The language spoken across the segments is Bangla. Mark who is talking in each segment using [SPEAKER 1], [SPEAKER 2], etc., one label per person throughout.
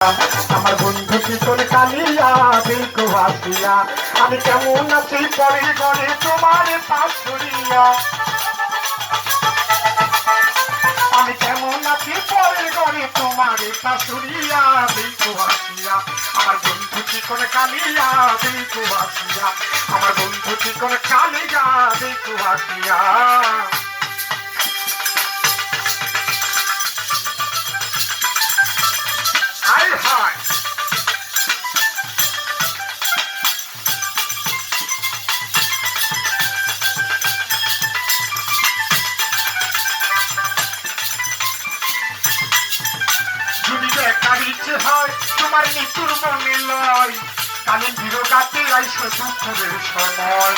[SPEAKER 1] আমার বন্ধু চিকন কালিয়া দেখো হাসিয়া আমি কেমন আছি পরে গড়ে তোমার পাশ করিয়া আমি কেমন আছি পরে গড়ে তোমার পাশ করিয়া দেখো হাসিয়া আমার বন্ধু চিকন কালিয়া দেখো হাসিয়া আমার বন্ধু চিকন কালিয়া দেখো হাসিয়া হায় হায় যদি দেখার ইচ্ছে হয় তোমার মৃত্যুর মনে লয় কানে বিরোগাতে আইসো দুপুরের সময়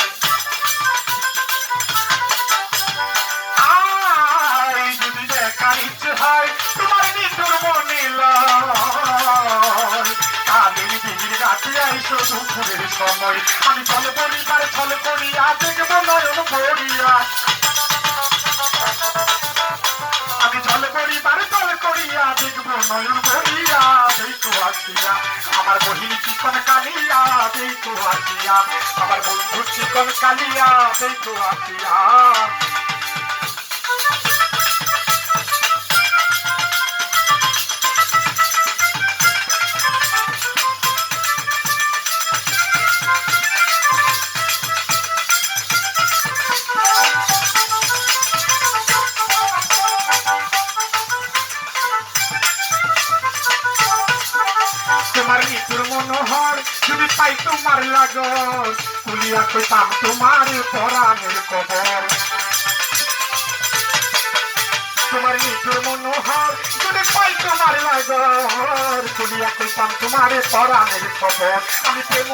[SPEAKER 1] যদি দেখার ইচ্ছে হয় তোমার মৃত্যুর মনে লয় কানের বিরোগাতে আইসো দুপুরের সময় আমি ফল পরিবার ফল করিয়া দেখবো নয়ন ভরিয়া আমি জল পরিবার জল করিয়া দেখবো নয়ন করিয়া দেখো আসিয়া আমার বহিনী চিকন কালিয়া দেখো আসিয়া আমার বন্ধু চিকন কালিয়া দেখো আসিয়া তোমার মৃত্যুর মনোহর যদি পাই তোমার লাগর কুলিয়া কইতাম তোমার পরাণের কবর তোমার মৃত্যুর মনোহর যদি পাই তোমার লাগর কুলিয়া কইতাম তোমার পরাণের খবর আমি প্রেম